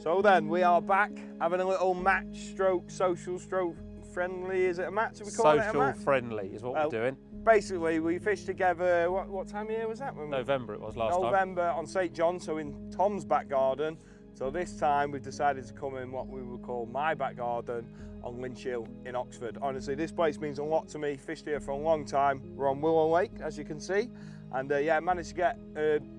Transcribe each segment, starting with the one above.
So then we are back having a little match stroke, social stroke friendly. Is it a match? Are we calling it a match? Social friendly is what we're doing. Basically, we fished together, what time of year was that? November it was last time. November on St John, so in Tom's back garden. So this time we've decided to come in what we would call my back garden on Linch Hill in Oxford. Honestly, this place means a lot to me. Fished here for a long time. We're on Willow Lake, as you can see. And yeah, managed to get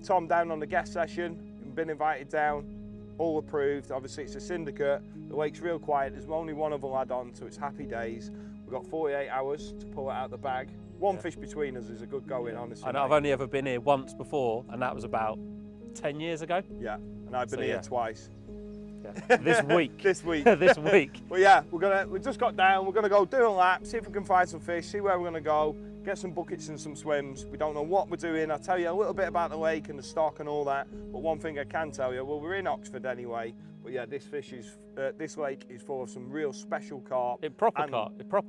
Tom down on the guest session, been invited down, all approved. Obviously it's a syndicate, the lake's real quiet, there's only one other lad on, so it's happy days. We've got 48 hours to pull it out the bag. One fish between us is a good going, honestly. I know, I've only ever been here once before, and that was about 10 years ago. Yeah, and I've been here twice. Yeah. This week. This week. This week. Well, yeah, we just got down, we're gonna go do a lap, see if we can find some fish, see where we're gonna go, get some buckets and some swims. We don't know what we're doing. I'll tell you a little bit about the lake and the stock and all that, but one thing I can tell you, well, we're in Oxford anyway, but yeah, this lake is full of some real special carp. Proper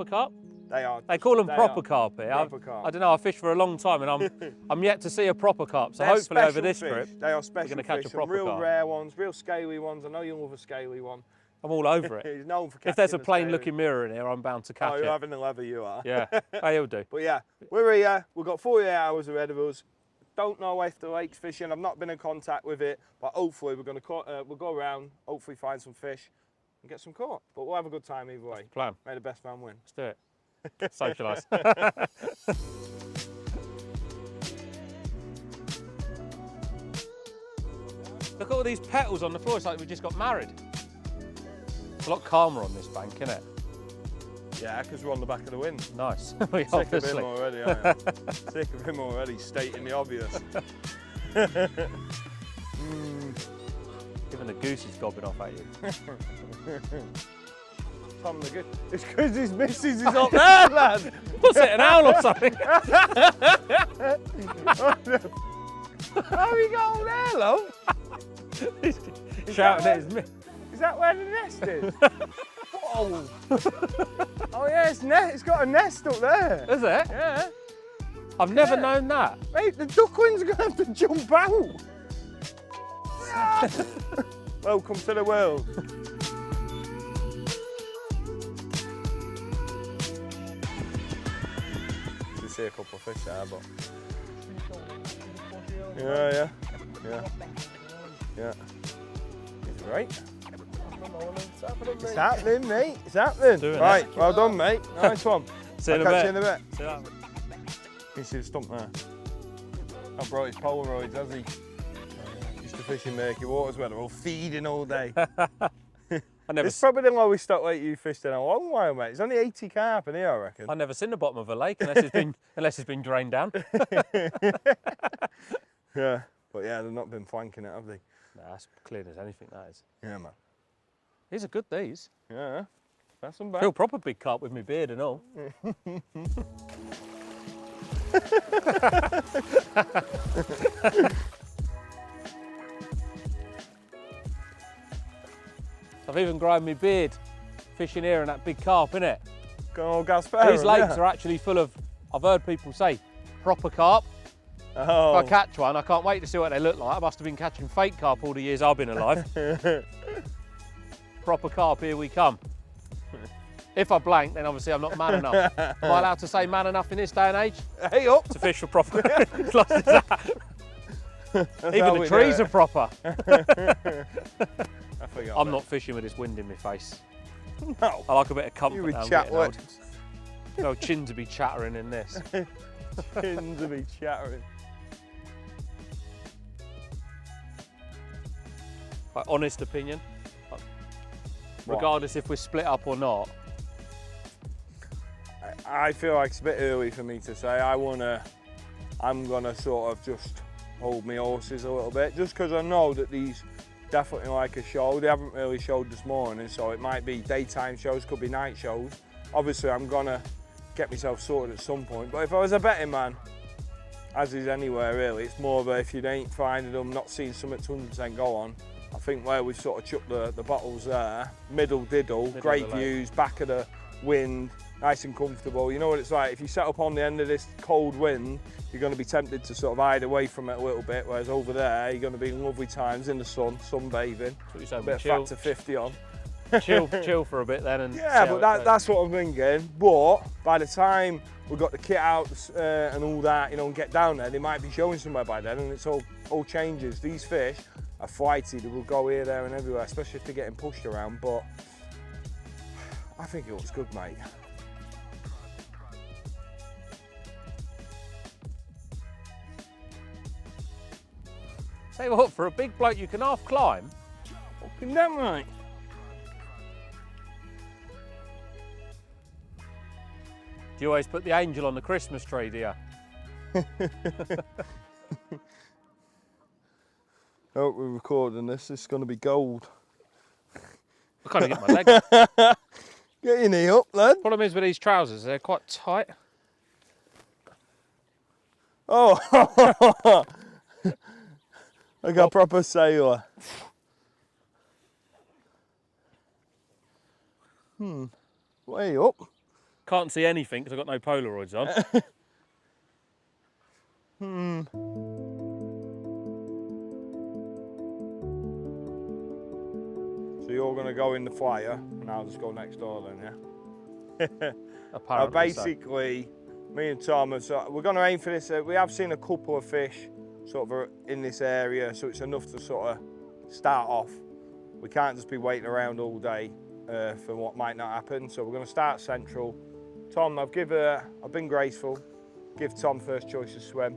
carp? They are. They call them proper carp here. Proper carp. I don't know, I fished for a long time and I'm yet to see a proper carp, so hopefully over this trip they are special we're going to catch fish, a proper real carp. rare ones, real scaly ones. I know you love a scaly one. I'm all over it. He's known for catching if there's a plain scaly. looking mirror in here, I'm bound to catch it. Oh, you're having a lever, you are. Yeah, he'll do. But yeah, we're here, we've got 48 hours ahead of us. Don't know if the lake's fishing, I've not been in contact with it, but hopefully we're going to we'll go around, hopefully find some fish and get some caught. But we'll have a good time either way. That's the plan. May the best man win. Let's do it. Socialise. Look at all these petals on the floor, it's like we just got married. It's a lot calmer on this bank, isn't it? Yeah, because we're on the back of the wind. Nice. Sick of him already, aren't you? Sick of him already, stating the obvious. Even the goose is gobbing off at you. Tom the goose. It's because his missus is up there, lad. What's it, an owl or something? How you got all there, love? Shouting at his miss. Is that where the nest is? Oh. Oh yeah, it's got a nest up there. Is it? Yeah. I've never known that. Mate, the ducklings are going to have to jump out. Welcome to the world. You see a couple of fish there, but... Yeah. He's right. It's happening, mate. It's happening. Right, well done, mate. Nice one. See you I'll catch you in a a bit. bit. You see the stump there? I brought his Polaroids, has he? Used to fish in murky waters where they're all feeding all day. It's probably the lowest stock lake you fished in a long while, mate. It's only 80 carp in here, I reckon. I've never seen the bottom of a lake unless it's been drained down. Yeah, but yeah, they've not been flanking it, have they? Nah, that's clean as anything, that is. Yeah, man. These are good, these. Yeah, that's them I back. feel proper big carp with my beard and all. I've even grown my beard fishing here and that big carp, innit? These lakes are actually full of, I've heard people say, proper carp. Oh. If I catch one, I can't wait to see what they look like. I must have been catching fake carp all the years I've been alive. Proper carp, here we come. If I blank, then obviously I'm not man enough. Am I allowed to say man enough in this day and age? Hey up! To fish for proper. As long as that. Even the trees are proper. I'm not fishing with this wind in my face. No. I like a bit of comfort. You would now, chat what? No chin to be chattering in this. Chin to be chattering. My honest opinion, regardless if we're split up or not. I feel like it's a bit early for me to say. I'm gonna sort of just hold my horses a little bit, just because I know that these definitely like a show. They haven't really showed this morning, so it might be daytime shows, could be night shows. Obviously, I'm gonna get myself sorted at some point, but if I was a betting man, as is anywhere really, it's more of a, if you ain't finding them, not seeing something to 100% go on. I think where we've sort of chucked the bottles there, middle diddle, great views, back of the wind, nice and comfortable. You know what it's like, if you set up on the end of this cold wind, you're going to be tempted to sort of hide away from it a little bit, whereas over there, you're going to be in lovely times in the sun, sunbathing, a bit of factor 50 on. chill for a bit then. And yeah, but that's what I'm thinking. But by the time we've got the kit out and all that, you know, and get down there, they might be showing somewhere by then, and it's all changes. These fish are flighty, they will go here, there and everywhere, especially if they're getting pushed around, but I think it looks good, mate. Say what, for a big bloke you can half climb. Fucking damn right. Do you always put the angel on the Christmas tree, do you? Oh, we're recording this. This is going to be gold. I can't get my leg up. Get your knee up, lad. Problem is with these trousers, they're quite tight. Oh, like a proper sailor. Way up. Can't see anything because I've got no Polaroids on. So you're going to go in the flyer, and I'll just go next door then, yeah? Apparently basically, me and Tom, we're going to aim for this. We have seen a couple of fish sort of in this area, so it's enough to sort of start off. We can't just be waiting around all day for what might not happen. So we're going to start central. Tom, I've been graceful. Give Tom first choice to swim.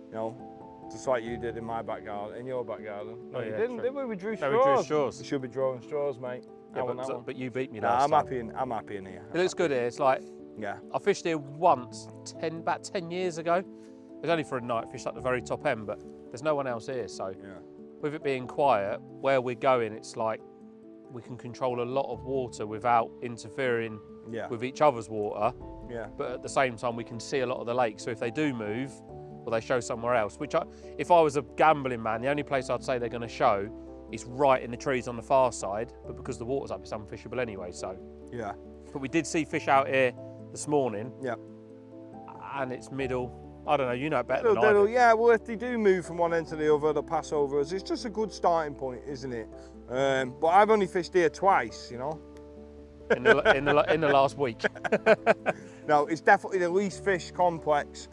You know, just like you did in my back garden, in your back garden. No, you didn't, did we? We drew straws. No, we drew straws. We should be drawing straws, mate. Yeah, but you beat me last time. I'm happy in here. It looks good here. It's like, yeah. I fished here once, about 10 years ago. It was only for a night, fished at the very top end, but there's no one else here. So yeah. With it being quiet, where we're going, it's like we can control a lot of water without interfering with each other's water. Yeah. But at the same time, we can see a lot of the lake. So if they do move, or they show somewhere else, if I was a gambling man, the only place I'd say they're going to show is right in the trees on the far side, but because the water's up, it's unfishable anyway, so. Yeah. But we did see fish out here this morning. Yeah. And it's middle, I don't know, you know it better than I do. Yeah, well, if they do move from one end to the other, they'll pass over us. It's just a good starting point, isn't it? But I've only fished here twice, you know. In the last week. No, it's definitely the least fished complex,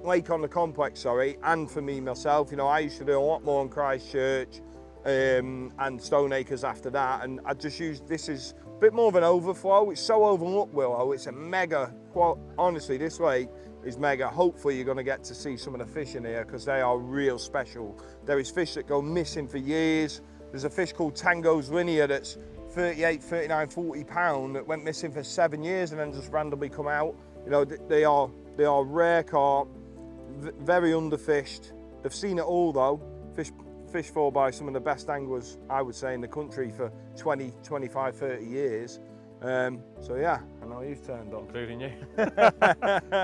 lake on the complex, sorry, and for me, myself, you know, I used to do a lot more in Christchurch and Stoneacres after that, and I just used, this is a bit more of an overflow. It's so overlooked, Willow. It's a mega, well, honestly, this lake is mega. Hopefully you're going to get to see some of the fish in here because they are real special. There is fish that go missing for years. There's a fish called Tango's Linear that's 38, 39, 40 pound that went missing for 7 years and then just randomly come out. You know, they are rare carp, very underfished. They've seen it all though. Fished for by some of the best anglers, I would say, in the country for 20, 25, 30 years. So yeah, I know you've turned on. Including you. And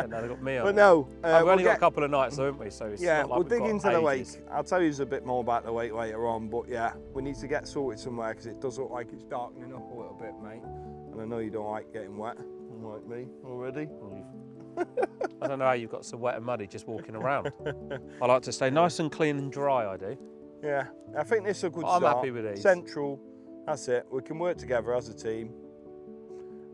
now they've got me on. But no. We've only got a couple of nights, haven't we? So it's not like we'll dig into the lake. ages. I'll tell you a bit more about the lake later on, but yeah, we need to get sorted somewhere because it does look like it's darkening up a little bit, mate. And I know you don't like getting wet, unlike me already. I don't know how you've got so wet and muddy just walking around. I like to stay nice and clean and dry, I do. Yeah, I think this is a good start. I'm happy with these. Central, that's it. We can work together as a team.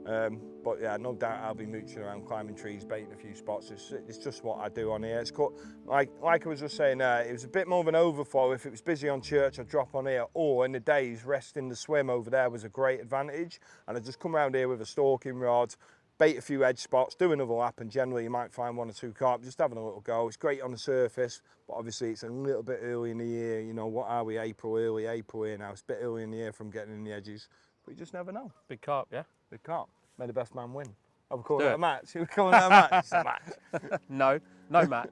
But yeah, no doubt I'll be mooching around, climbing trees, baiting a few spots. It's just what I do on here. It's cut, like I was just saying there, it was a bit more of an overflow. If it was busy on church, I'd drop on here. Or in the days, resting the swim over there was a great advantage. And I'd just come around here with a stalking rod, bait a few edge spots, do another lap, and generally you might find 1 or 2 carp, just having a little go. It's great on the surface, but obviously it's a little bit early in the year. You know, what are we, early April here now. It's a bit early in the year from getting in the edges, but you just never know. Big carp, yeah? Big carp. May the best man win. Are we calling it a match? Are we calling it a match? It's a match. No match.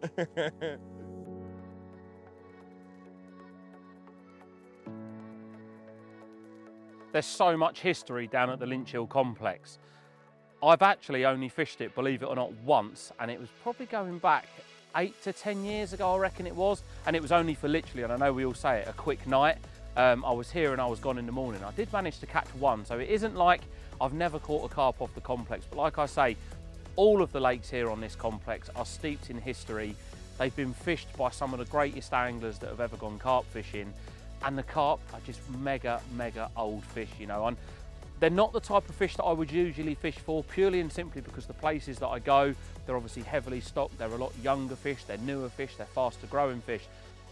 There's so much history down at the Linch Hill complex. I've actually only fished it, believe it or not, once, and it was probably going back 8 to 10 years ago, I reckon it was, and it was only for literally, and I know we all say it, a quick night. I was here and I was gone in the morning. I did manage to catch one, so it isn't like I've never caught a carp off the complex, but like I say, all of the lakes here on this complex are steeped in history. They've been fished by some of the greatest anglers that have ever gone carp fishing, and the carp are just mega old fish, you know. And they're not the type of fish that I would usually fish for, purely and simply because the places that I go, they're obviously heavily stocked, they're a lot younger fish, they're newer fish, they're faster growing fish.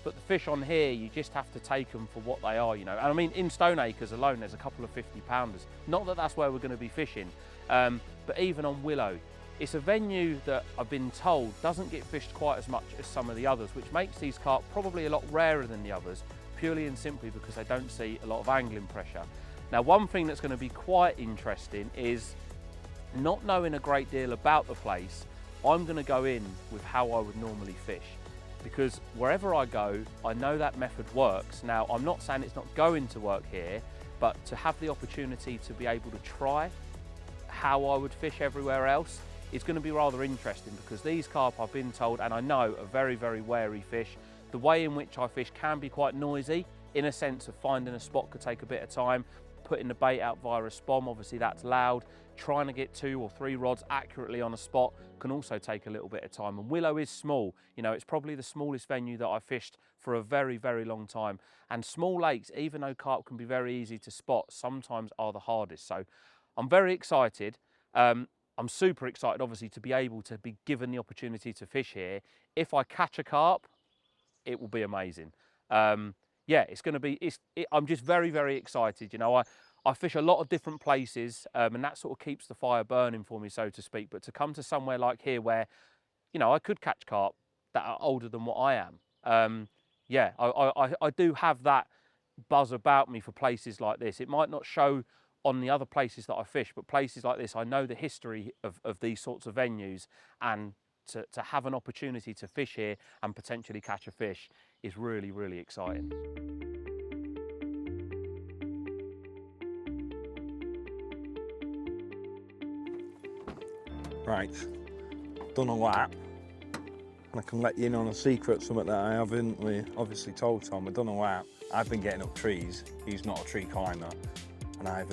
But the fish on here, you just have to take them for what they are, you know. And I mean, in Stone Acres alone, there's a couple of 50-pounders. Not that that's where we're going to be fishing, but even on Willow, it's a venue that I've been told doesn't get fished quite as much as some of the others, which makes these carp probably a lot rarer than the others, purely and simply because they don't see a lot of angling pressure. Now, one thing that's going to be quite interesting is, not knowing a great deal about the place, I'm going to go in with how I would normally fish. Because wherever I go, I know that method works. Now, I'm not saying it's not going to work here, but to have the opportunity to be able to try how I would fish everywhere else, it's going to be rather interesting, because these carp, I've been told, and I know, are very wary fish. The way in which I fish can be quite noisy, in a sense of finding a spot could take a bit of time, putting the bait out via a spom, obviously that's loud. Trying to get 2 or 3 rods accurately on a spot can also take a little bit of time. And Willow is small, you know, it's probably the smallest venue that I've fished for a very long time. And small lakes, even though carp can be very easy to spot, sometimes are the hardest. So I'm very excited. I'm super excited, obviously, to be able to be given the opportunity to fish here. If I catch a carp, it will be amazing. Yeah, it's going to be, I'm just very excited. You know, I fish a lot of different places, and that sort of keeps the fire burning for me, so to speak. But to come to somewhere like here where, you know, I could catch carp that are older than what I am, yeah, I do have that buzz about me for places like this. It might not show on the other places that I fish, but places like this, I know the history of these sorts of venues, and to have an opportunity to fish here and potentially catch a fish is really exciting. Right, done a lap, and I can let you in on a secret, something that I haven't obviously told Tom. I've done a lap. I've been getting up trees. He's not a tree climber, and I've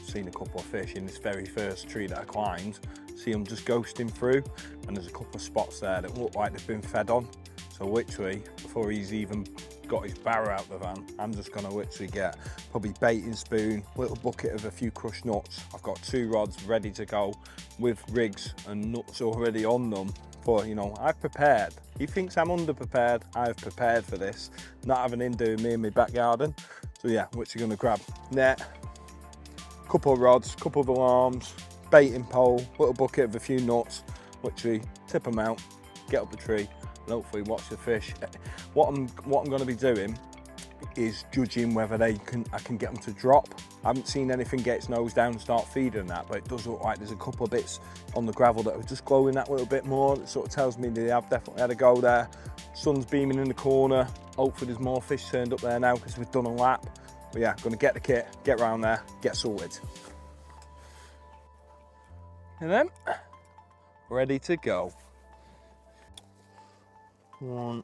seen a couple of fish in this very first tree that I climbed. See them just ghosting through, and there's a couple of spots there that look like they've been fed on. So literally, before he's even got his barrow out the van, I'm just gonna literally get probably baiting spoon, little bucket of a few crushed nuts. I've got 2 rods ready to go with rigs and nuts already on them. But you know, I've prepared. He thinks I'm underprepared. I've prepared for this, not having him doing me in my back garden. So yeah, literally gonna grab net, couple of rods, couple of alarms, baiting pole, little bucket of a few nuts, literally tip them out, get up the tree, and hopefully watch the fish. What I'm going to be doing is judging whether I can get them to drop. I haven't seen anything get its nose down and start feeding that, but it does look like there's a couple of bits on the gravel that are just glowing that little bit more. It sort of tells me they have definitely had a go there. Sun's beaming in the corner. Hopefully there's more fish turned up there now because we've done a lap. But yeah, going to get the kit, get round there, get sorted. And then, ready to go. 1,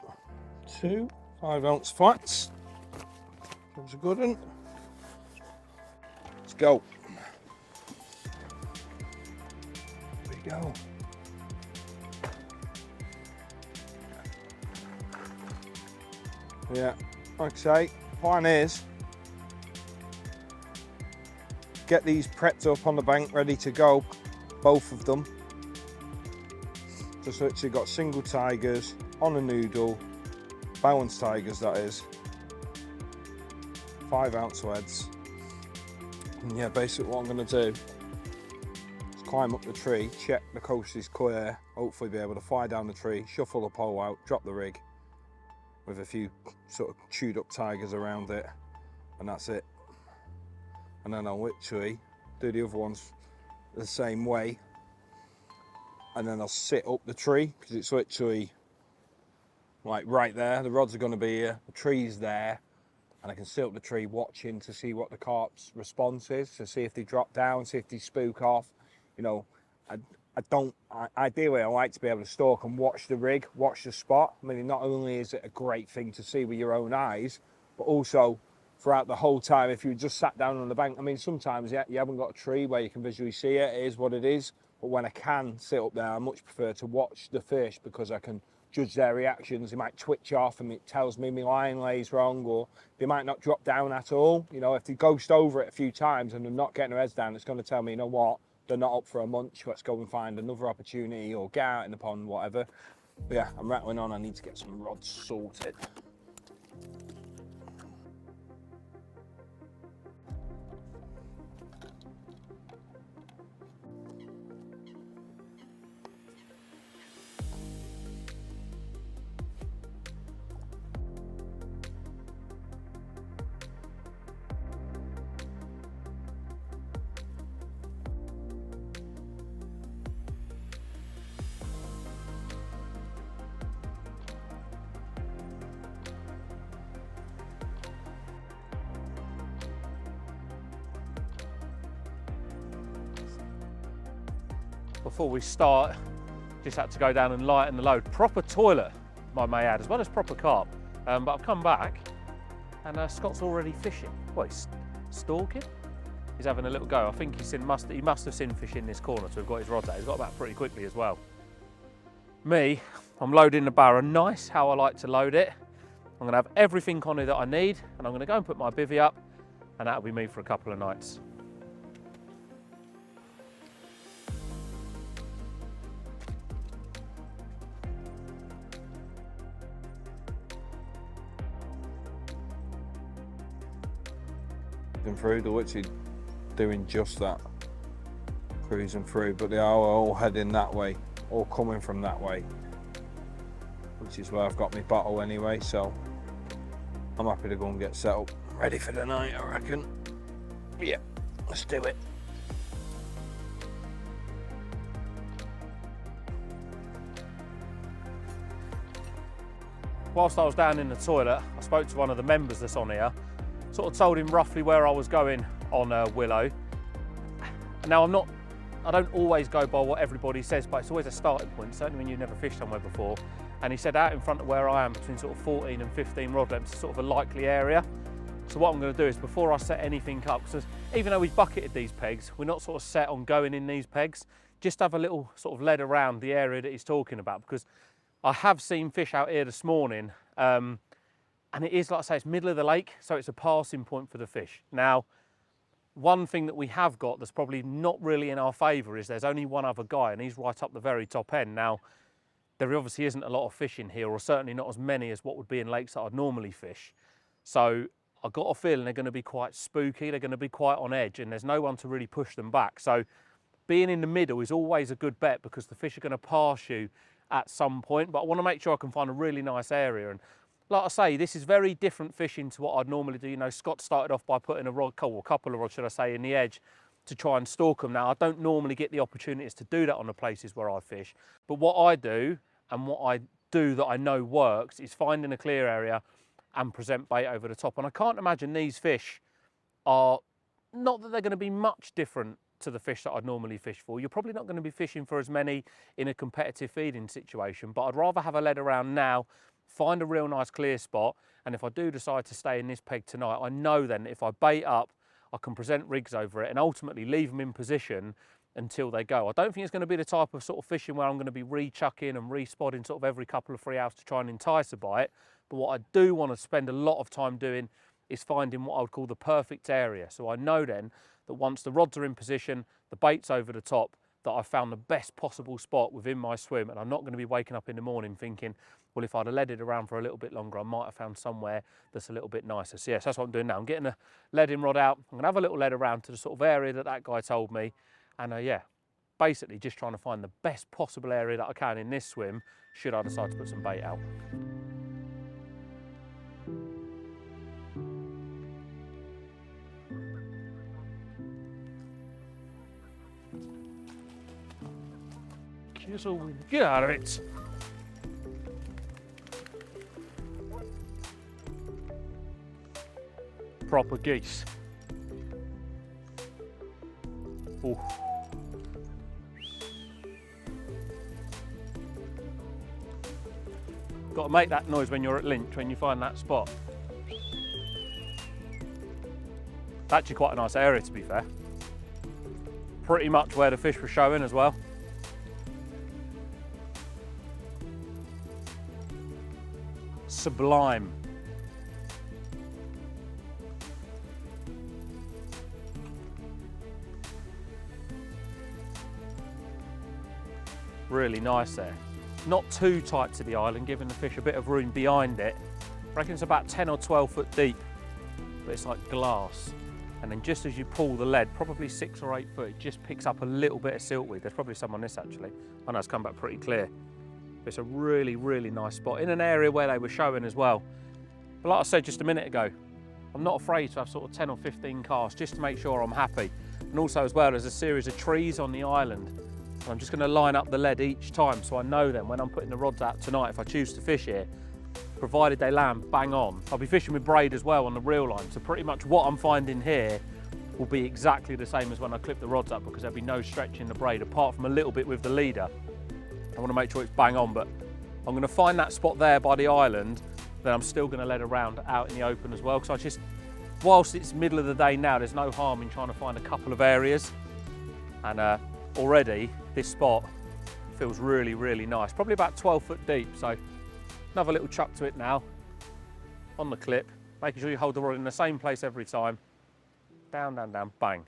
2, 5-ounce flats. That's a good one. Let's go. There we go. Yeah, like I say, plan is get these prepped up on the bank, ready to go, both of them. Just literally got single tigers on a noodle, balanced tigers that is, 5-ounce leads. And yeah, basically what I'm going to do is climb up the tree, check the coast is clear, hopefully be able to fly down the tree, shuffle the pole out, drop the rig with a few sort of chewed up tigers around it, and that's it. And then I'll literally do the other ones the same way, and then I'll sit up the tree because it's literally like right there. The rods are going to be here, the tree's there, and I can sit up the tree watching to see what the carp's response is, to see if they drop down, see if they spook off. You know, ideally I like to be able to stalk and watch the rig, watch the spot. I mean, not only is it a great thing to see with your own eyes, but also throughout the whole time if you just sat down on the bank. I mean, sometimes you haven't got a tree where you can visually see it. It is what it is. But when I can sit up there, I much prefer to watch the fish because I can judge their reactions. They might twitch off and it tells me my line lays wrong, or they might not drop down at all. You know, if they ghost over it a few times and they're not getting their heads down, it's going to tell me, you know what, they're not up for a munch. Let's go and find another opportunity or get out in the pond, whatever. But yeah, I'm rattling on. I need to get some rods sorted. Before we start, just had to go down and lighten the load. Proper toilet, I may add, as well as proper carp. But I've come back and Scott's already fishing. What, he's stalking? He's having a little go. I think he must have seen fish in this corner to have got his rods out. He's got back pretty quickly as well. Me, I'm loading the barrow nice, how I like to load it. I'm gonna have everything on it that I need, and I'm gonna go and put my bivvy up, and that'll be me for a couple of nights. Through, they're literally doing just that, cruising through, but they are all heading that way, all coming from that way, which is where I've got my bottle anyway, so I'm happy to go and get set up, ready for the night, I reckon. Yeah, let's do it. Whilst I was down in the toilet, I spoke to one of the members that's on here, sort of told him roughly where I was going on Willow. Now I don't always go by what everybody says, but it's always a starting point, certainly when you've never fished somewhere before. And he said out in front of where I am, between sort of 14 and 15 rod lengths, is sort of a likely area. So what I'm going to do is, before I set anything up, because even though we've bucketed these pegs, we're not sort of set on going in these pegs, just have a little sort of lead around the area that he's talking about, because I have seen fish out here this morning, and it is, like I say, it's middle of the lake, so it's a passing point for the fish. Now, one thing that we have got that's probably not really in our favour is there's only one other guy, and he's right up the very top end. Now, there obviously isn't a lot of fish in here, or certainly not as many as what would be in lakes that I'd normally fish. So I've got a feeling they're going to be quite spooky, they're going to be quite on edge, and there's no one to really push them back. So being in the middle is always a good bet, because the fish are going to pass you at some point, but I want to make sure I can find a really nice area. And like I say, this is very different fishing to what I'd normally do. You know, Scott started off by putting a rod, or a couple of rods, should I say, in the edge to try and stalk them. Now, I don't normally get the opportunities to do that on the places where I fish, but what I do, and what I do that I know works, is finding a clear area and present bait over the top. And I can't imagine these fish are, not that they're going to be much different to the fish that I'd normally fish for. You're probably not going to be fishing for as many in a competitive feeding situation, but I'd rather have a lead around now, find a real nice clear spot, and if I do decide to stay in this peg tonight, I know then if I bait up, I can present rigs over it and ultimately leave them in position until they go. I don't think it's going to be the type of sort of fishing where I'm going to be re-chucking and re-spotting sort of every couple of 3 hours to try and entice a bite, but what I do want to spend a lot of time doing is finding what I would call the perfect area. So I know then that once the rods are in position, the bait's over the top, that I've found the best possible spot within my swim, and I'm not going to be waking up in the morning thinking, well, if I'd have leaded around for a little bit longer, I might have found somewhere that's a little bit nicer. So yes, that's what I'm doing now. I'm getting a leading rod out. I'm going to have a little lead around to the sort of area that that guy told me. And yeah, basically just trying to find the best possible area that I can in this swim, should I decide to put some bait out. Get out of it. Proper geese. Ooh. Got to make that noise when you're at Linch, when you find that spot. It's actually quite a nice area, to be fair. Pretty much where the fish were showing as well. Sublime. Really nice there. Not too tight to the island, giving the fish a bit of room behind it. I reckon it's about 10 or 12 foot deep, but it's like glass. And then just as you pull the lead, probably 6 or 8 foot, it just picks up a little bit of siltweed. There's probably some on this actually. I know it's come back pretty clear. But it's a really, really nice spot in an area where they were showing as well. But like I said just a minute ago, I'm not afraid to have sort of 10 or 15 casts just to make sure I'm happy. And also as well, there's a series of trees on the island. And I'm just going to line up the lead each time so I know then when I'm putting the rods out tonight, if I choose to fish here, provided they land bang on. I'll be fishing with braid as well on the reel line, so pretty much what I'm finding here will be exactly the same as when I clip the rods up, because there'll be no stretch in the braid apart from a little bit with the leader. I want to make sure it's bang on, but I'm going to find that spot there by the island, then I'm still going to let around out in the open as well, because I just, whilst it's middle of the day now, there's no harm in trying to find a couple of areas. And already this spot feels really, really nice. Probably about 12 foot deep, so another little chuck to it now on the clip, making sure you hold the rod in the same place every time. Down, down, down, bang.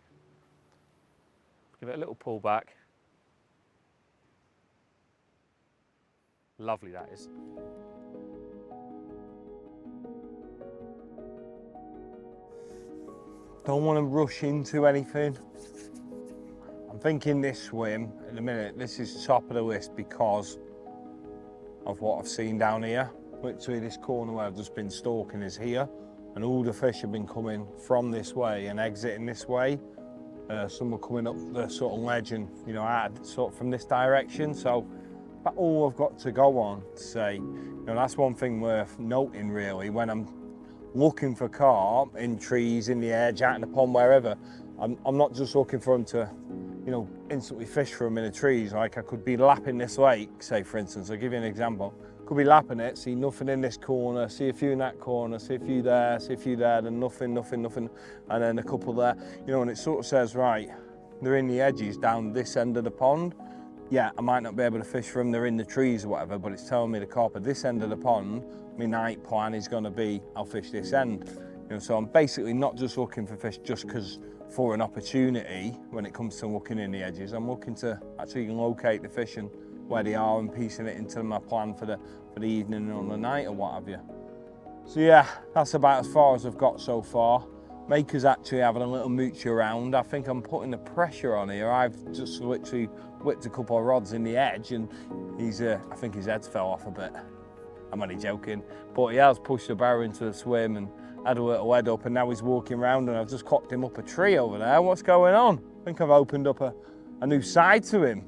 Give it a little pull back. Lovely that is. Don't want to rush into anything. I'm thinking this swim in a minute, this is top of the list because of what I've seen down here. Literally this corner where I've just been stalking is here, and all the fish have been coming from this way and exiting this way. Some are coming up the sort of ledge and, you know, out sort of from this direction. So that's all I've got to go on to say. You know, that's one thing worth noting really when I'm looking for carp in trees, in the edge, out in the pond, wherever. I'm not just looking for them to, you know, instantly fish for them in the trees. Like I could be lapping this lake, say for instance, I'll give you an example. Could be lapping it, see nothing in this corner, see a few in that corner, see a few there, see a few there, then nothing, nothing, nothing, and then a couple there. You know, and it sort of says, right, they're in the edges down this end of the pond. Yeah, I might not be able to fish for them, they're in the trees or whatever, but it's telling me the carp at this end of the pond, my night plan is gonna be, I'll fish this end. You know, so I'm basically not just looking for fish just because for an opportunity when it comes to looking in the edges. I'm looking to actually locate the fish and where they are and piecing it into my plan for the evening and the night or what have you. So yeah, that's about as far as I've got so far. Maker's actually having a little mooch around. I think I'm putting the pressure on here. I've just literally whipped a couple of rods in the edge and he's, I think his head's fell off a bit. I'm only joking, but he has pushed the barrow into the swim and had a little head up, and now he's walking around and I've just cocked him up a tree over there. What's going on? I think I've opened up a new side to him.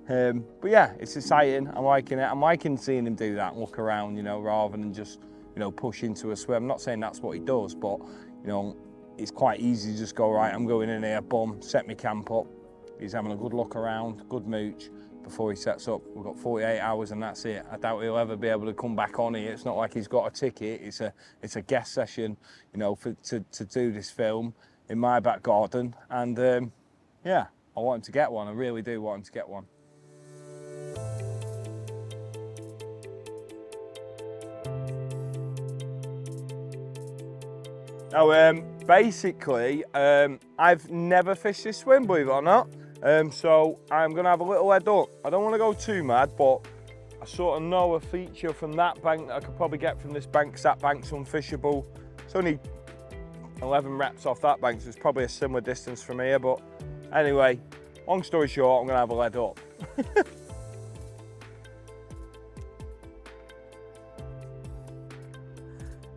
But yeah, it's exciting. I'm liking it. I'm liking seeing him do that, look around, you know, rather than just, you know, push into a swim. I'm not saying that's what he does, but, you know, it's quite easy to just go, right, I'm going in here, boom, set my camp up. He's having a good look around, good mooch before he sets up. We've got 48 hours and that's it. I doubt he'll ever be able to come back on here. It's not like he's got a ticket. It's a guest session, you know, to do this film in my back garden. And yeah, I want him to get one. I really do want him to get one. Now, basically, I've never fished this swim, believe it or not. So I'm gonna have a little head up. I don't wanna go too mad, but I sort of know a feature from that bank that I could probably get from this bank, because that bank's unfishable. It's only 11 reps off that bank, so it's probably a similar distance from here. But anyway, long story short, I'm gonna have a head up.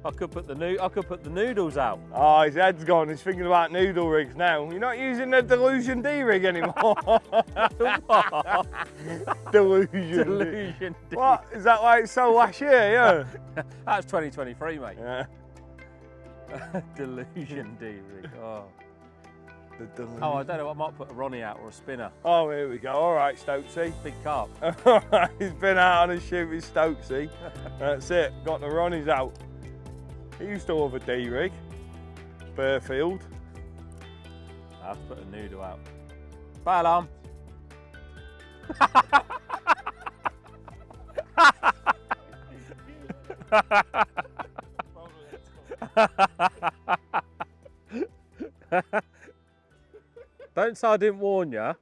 I could put the noodles out. Oh, his head's gone. He's thinking about noodle rigs now. You're not using the Delusion D rig anymore. Delusion D. What? Is that like so last year? Yeah. That was 2023, mate. Yeah. Delusion D rig. Oh. Oh, I don't know. I might put a Ronnie out or a spinner. Oh, here we go. All right, Stokesy. Big carp. All right, he's been out on a shoot with Stokesy. That's it. Got the Ronnies out. He used to have a D rig, Burfield. I have to put a noodle out. Fire alarm. Don't say I didn't warn you.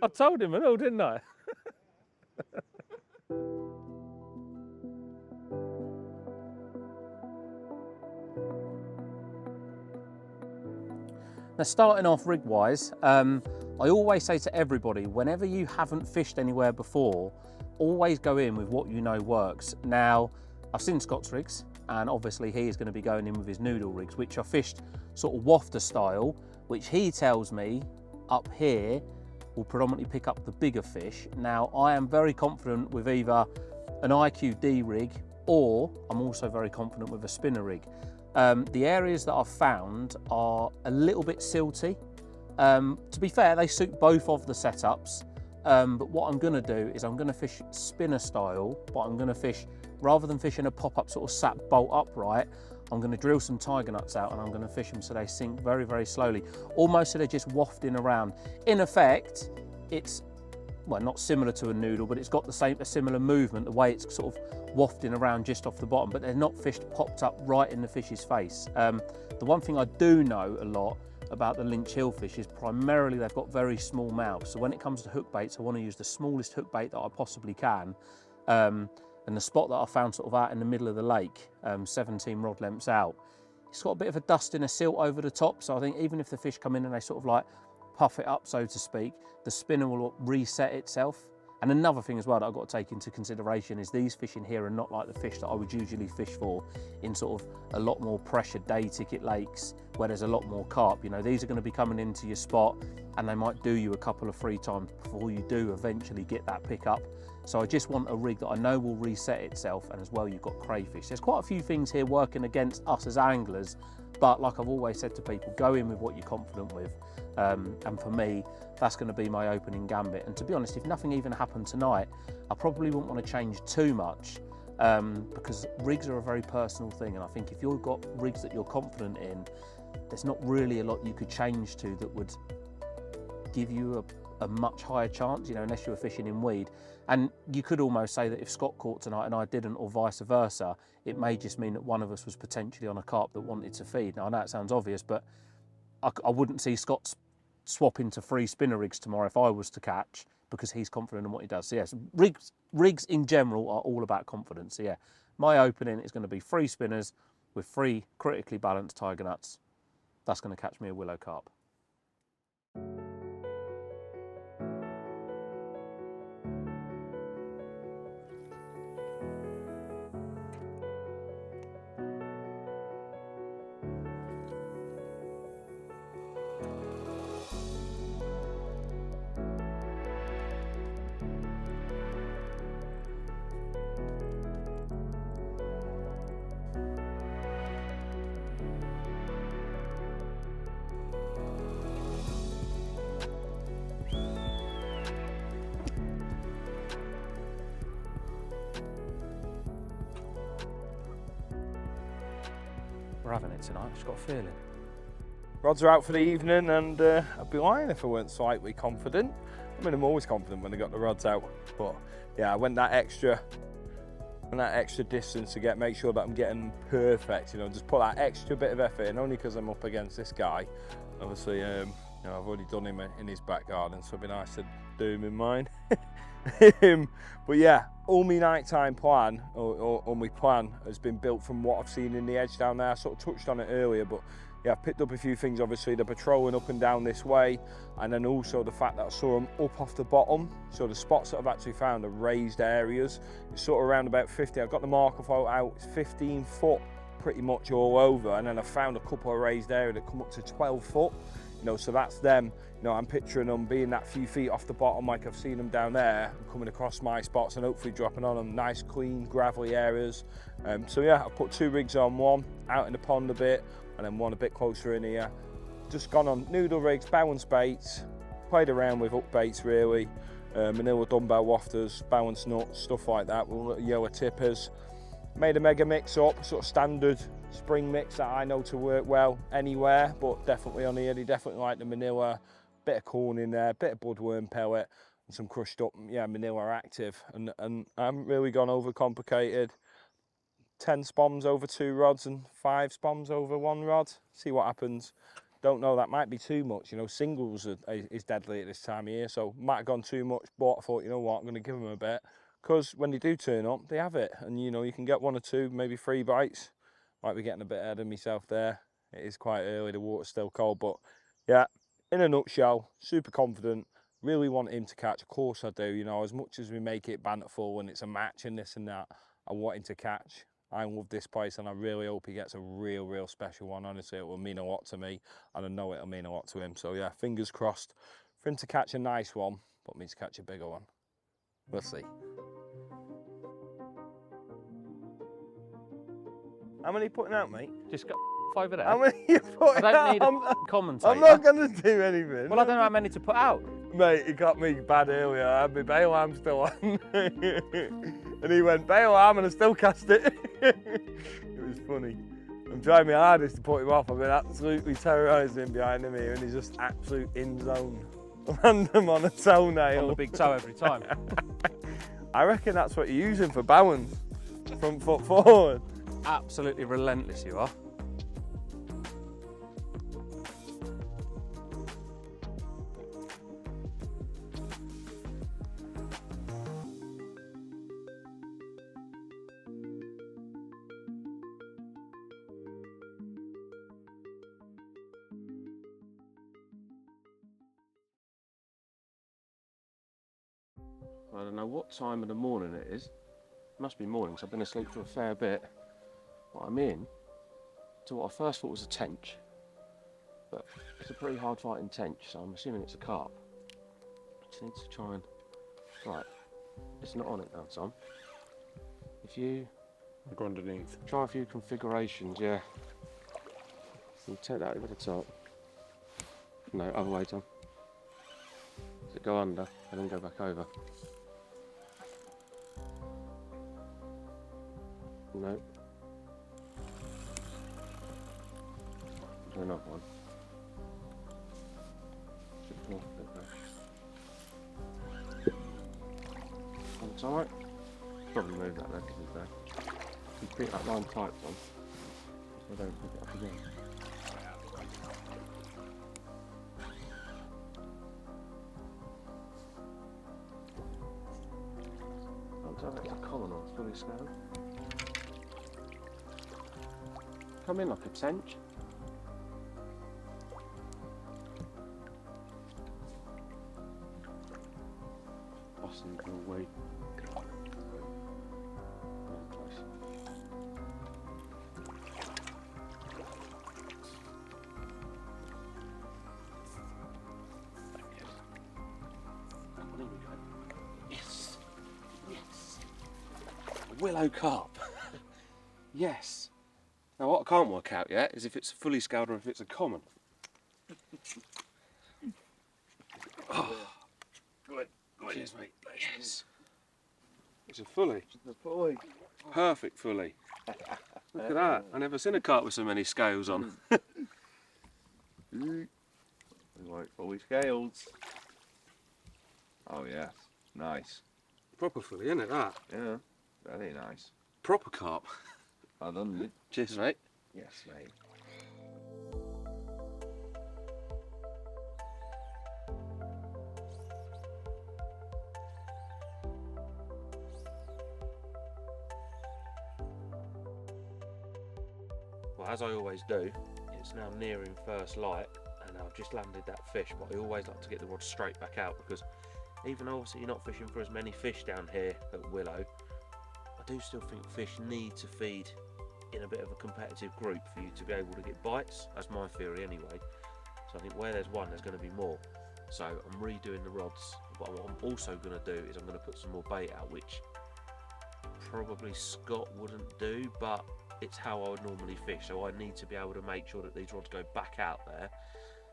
I told him and all, didn't I? Now, starting off rig-wise, I always say to everybody, whenever you haven't fished anywhere before, always go in with what you know works. Now, I've seen Scott's rigs, and obviously he is going to be going in with his noodle rigs, which are fished sort of wafter style, which he tells me up here will predominantly pick up the bigger fish. Now, I am very confident with either an IQD rig, or I'm also very confident with a spinner rig. The areas that I've found are a little bit silty. To be fair, they suit both of the setups, but what I'm going to do is I'm going to fish spinner style, but I'm going to fish, rather than fishing a pop-up sort of sap bolt upright, I'm going to drill some tiger nuts out and I'm going to fish them so they sink very, very slowly, almost so they're just wafting around. In effect, it's, well, not similar to a noodle, but it's got a similar movement, the way it's sort of wafting around just off the bottom, but they're not fished popped up right in the fish's face. The one thing I do know a lot about the Linch Hill fish is primarily they've got very small mouths. So when it comes to hook baits, I want to use the smallest hook bait that I possibly can. And the spot that I found sort of out in the middle of the lake, 17 rod lengths out, it's got a bit of a dust and a silt over the top. So I think even if the fish come in and they sort of like puff it up, so to speak, the spinner will reset itself. And another thing as well that I've got to take into consideration is these fish in here are not like the fish that I would usually fish for in sort of a lot more pressure day ticket lakes where there's a lot more carp. You know, these are going to be coming into your spot and they might do you a couple of free times before you do eventually get that pickup. So I just want a rig that I know will reset itself, and as well you've got crayfish. There's quite a few things here working against us as anglers, but like I've always said to people, go in with what you're confident with. And for me, that's going to be my opening gambit. And to be honest, if nothing even happened tonight, I probably wouldn't want to change too much, because rigs are a very personal thing. And I think if you've got rigs that you're confident in, there's not really a lot you could change to that would give you a much higher chance, you know, unless you were fishing in weed. And you could almost say that if Scott caught tonight and I didn't, or vice versa, it may just mean that one of us was potentially on a carp that wanted to feed. Now, I know it sounds obvious, but I wouldn't see Scott swap into 3 spinner rigs tomorrow if I was to catch, because he's confident in what he does. So yes, rigs in general are all about confidence. So yeah, my opening is going to be 3 spinners with 3 critically balanced tiger nuts. That's going to catch me a willow carp. We're having it tonight, I've just got a feeling. Rods are out for the evening, and I'd be lying if I weren't slightly confident. I mean, I'm always confident when I got the rods out, but yeah, I went that extra distance to make sure that I'm getting perfect, you know, just put that extra bit of effort in, only because I'm up against this guy. Obviously, you know, I've already done him in his back garden, so it'd be nice to do him in mine. But yeah, all my nighttime plan, or my plan, has been built from what I've seen in the edge down there. I sort of touched on it earlier, but yeah, I've picked up a few things. Obviously, they're patrolling up and down this way, and then also the fact that I saw them up off the bottom. So the spots that I've actually found are raised areas. It's sort of around about 50. I've got the marker photo out. It's 15 foot pretty much all over, and then I found a couple of raised areas that come up to 12 foot. You know, so that's them. You know, I'm picturing them being that few feet off the bottom, like I've seen them down there, and coming across my spots and hopefully dropping on them nice, clean, gravelly areas. So yeah, I've put 2 rigs on, one out in the pond a bit, and then one a bit closer in here. Just gone on noodle rigs, balance baits, played around with hook baits really, manila dumbbell wafters, balance nuts, stuff like that, with little yellow tippers. Made a mega mix up, sort of standard spring mix that I know to work well anywhere, but definitely on here. They definitely like the Manila, bit of corn in there, bit of budworm pellet, and some crushed up, yeah, Manila active. And I haven't really gone over complicated. 10 spoms over 2 rods and 5 spoms over 1 rod. See what happens. Don't know, that might be too much. You know, singles is deadly at this time of year, so might have gone too much, but I thought, you know what, I'm going to give them a bit, because when they do turn up, they have it, and you know, you can get 1 or 2, maybe 3 bites. Might be getting a bit ahead of myself there. It is quite early, the water's still cold, but yeah, in a nutshell, super confident. Really want him to catch, of course I do. You know, as much as we make it banterful and it's a match and this and that, I want him to catch. I love this place, and I really hope he gets a real special one. Honestly, it will mean a lot to me, and I know it'll mean a lot to him. So yeah, fingers crossed for him to catch a nice one, but me to catch a bigger one. We'll see. How many are you putting out, mate? Just got over there. How many are you putting out? I don't need a commentator. I'm not going to do anything. Well, I don't know how many to put out. Mate, he got me bad earlier. I had my bail arm still on. And he went, bail arm, and I still cast it. It was funny. I'm trying my hardest to put him off. I've been absolutely terrorising him behind him here, and he's just absolute in zone. Random on a toenail. On the big toe every time. I reckon that's what you're using for balance. Front foot forward. Absolutely relentless you are. I don't know what time of the morning it is. It must be morning, so I've been asleep for a fair bit. But I'm in to what I first thought was a tench, but it's a pretty hard fighting tench, so I'm assuming it's a carp. I just need to try and... Right, it's not on it now, Tom. If you... Go underneath. Try a few configurations, yeah. You take that over the top. No, other way, Tom. So go under and then go back over. No. Do another one. It's alright. Probably move that then, to be fair. You keep that line tight, Tom. So I don't pick it up again. It's a common or fully scaled. Come in like a tench. Bossing your way. Yes. Yes. A willow carp. Yes. Now what I can't work out yet is if it's a fully scaled or if it's a common. Oh. Good. Cheers, mate. Yes. It's a fully. Perfect fully. Look at that. I've never seen a carp with so many scales on. Like fully scaled. Oh yeah, nice. Proper fully, isn't it, that? Yeah, very nice. Proper carp. Well done, mate. Cheers, mate. Yes, mate. Well, as I always do, it's now nearing first light and I've just landed that fish, but I always like to get the rod straight back out because even though obviously you're not fishing for as many fish down here at Willow, I do still think fish need to feed in a bit of a competitive group for you to be able to get bites. That's my theory anyway. So I think where there's one, there's going to be more. So I'm redoing the rods, but what I'm also going to do is I'm going to put some more bait out, which probably Scott wouldn't do, but it's how I would normally fish. So I need to be able to make sure that these rods go back out there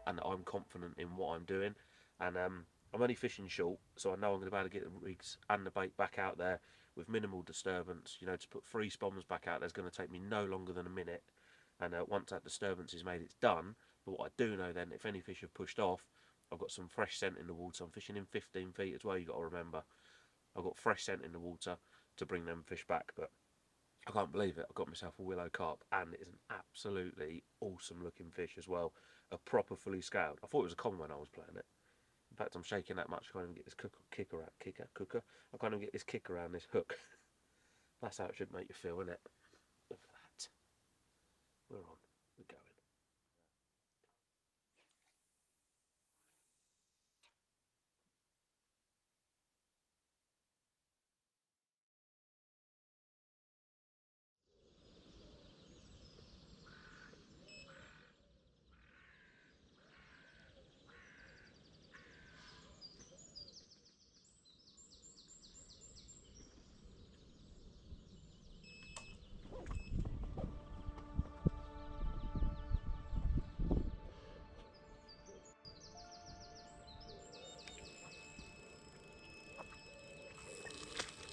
and that I'm confident in what I'm doing. And I'm only fishing short, so I know I'm going to be able to get the rigs and the bait back out there with minimal disturbance. You know, to put 3 spoms back out there's going to take me no longer than a minute. And once that disturbance is made, it's done. But what I do know then, if any fish have pushed off, I've got some fresh scent in the water. I'm fishing in 15 feet as well, you've got to remember. I've got fresh scent in the water to bring them fish back. But I can't believe it. I've got myself a willow carp, and it is an absolutely awesome looking fish as well. A proper fully scaled. I thought it was a common when I was playing it. In fact, I'm shaking that much. I can't even get this kick around. I can't even get this kick around this hook. That's how it should make you feel, isn't it? Look at that. We're on. We're going.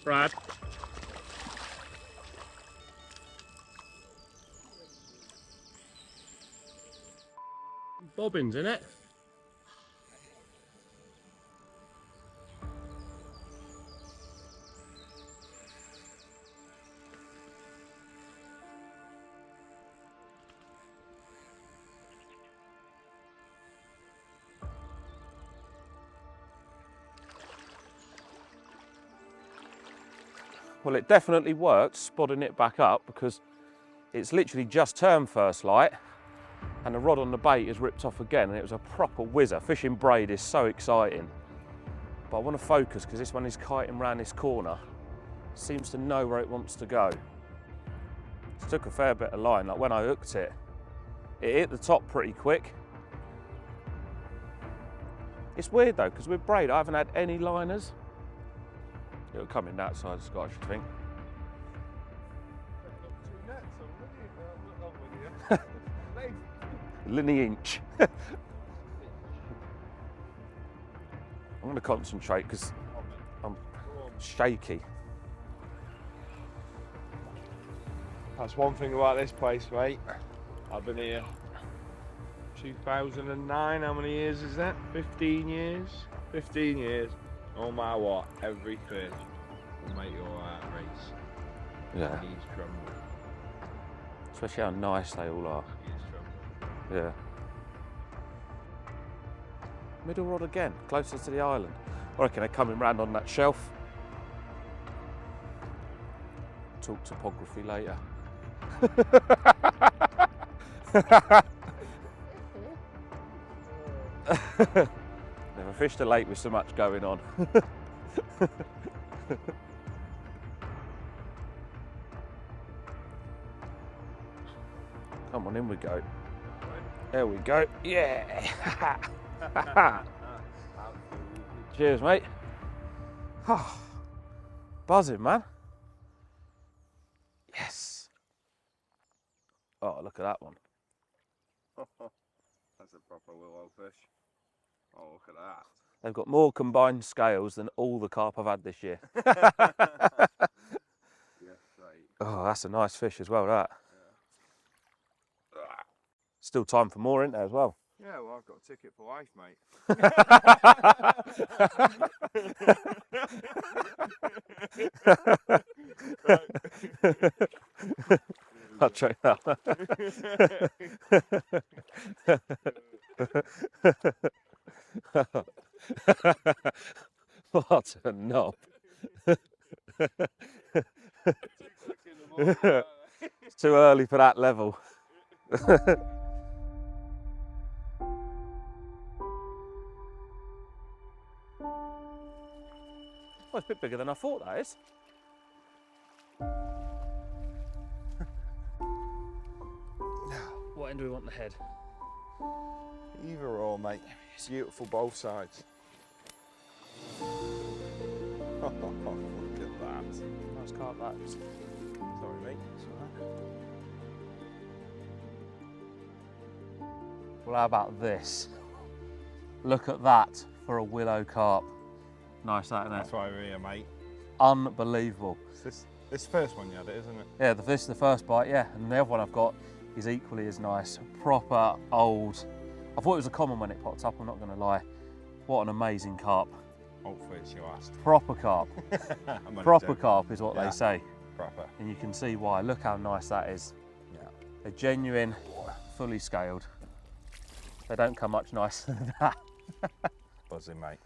Brad. Bobbins, innit? Well, it definitely worked spotting it back up, because it's literally just turned first light and the rod on the bait is ripped off again, and it was a proper whizzer. Fishing braid is so exciting, but I want to focus because this one is kiting around this corner. Seems to know where it wants to go. It took a fair bit of line. Like when I hooked it, it hit the top pretty quick. It's weird though, because with braid I haven't had any liners. It'll come in that side, Scott, I should think. Linch. I'm going to concentrate because I'm shaky. That's one thing about this place, mate. I've been here 2009, how many years is that? 15 years? 15 years. No matter what, every fish will make your heart race. Yeah. Knees tremble. Especially how nice they all are. Knees tremble. Yeah. Middle rod again, closer to the island. I reckon they're coming round on that shelf. Talk topography later. Never fished a lake with so much going on. Come on, in we go. There we go. Yeah. Cheers, mate. Buzzing, man. Yes. Oh, look at that one. That's a proper willow fish. Oh, look at that. They've got more combined scales than all the carp I've had this year. Yes, right. Oh, that's a nice fish as well, that. Yeah. Still time for more, isn't there, as well? Yeah, well, I've got a ticket for life, mate. I'll check that. What a knob. It's too early for that level. Well, it's a bit bigger than I thought, that is. What end do we want the head? Either or, mate. It's beautiful both sides. Oh, look at that. Nice carp, that is. Sorry, mate. It's all right. Well, how about this? Look at that for a willow carp. Nice, that, isn't it? That's why we're here, mate. Unbelievable. This first one you had it, isn't it? Yeah, this is the first bite, yeah. And the other one I've got is equally as nice. Proper old. I thought it was a common when it popped up, I'm not going to lie. What an amazing carp. Hopefully it's your last. Proper carp. Proper carp is what they say. Proper. And you can see why. Look how nice that is. Yeah. A genuine, fully scaled. They don't come much nicer than that. Buzzing, mate.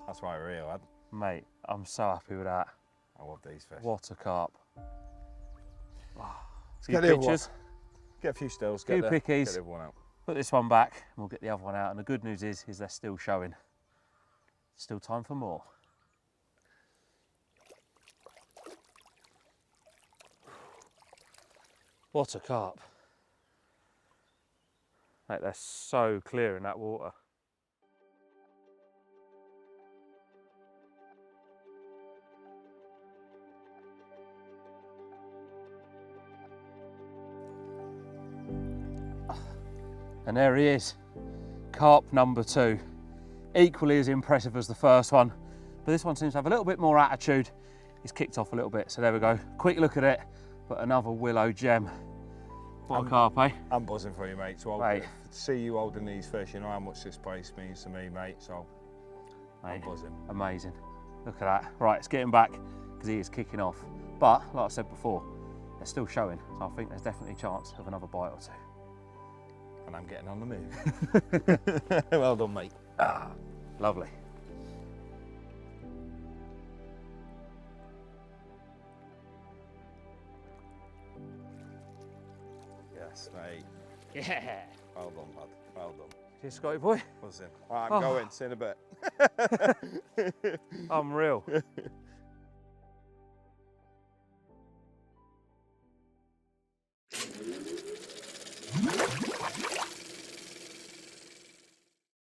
That's why we're here, lad. Mate, I'm so happy with that. I love these fish. What a carp. Get the other one. Get a few stills. Few Get pickies. the other one out. Put this one back and we'll get the other one out. And the good news is they're still showing. Still time for more. What a carp. Mate, they're so clear in that water. And there he is, carp number 2. Equally as impressive as the first one, but this one seems to have a little bit more attitude. He's kicked off a little bit, so there we go. Quick look at it, but another willow gem. What a carp, eh? I'm buzzing for you, mate. So Mate. to see you holding these fish, you know how much this place means to me, mate. So I'm Mate, buzzing. amazing. Look at that. Right, let's get him back because he is kicking off. But like I said before, they're still showing, so I think there's definitely a chance of another bite or two. And I'm getting on the move. Well done, mate. Lovely. Yes, mate. Yeah. Well done, lad. Well done. Cheers, Scotty boy. Buzzing. Right, I'm Oh. going. See you in a bit. Unreal.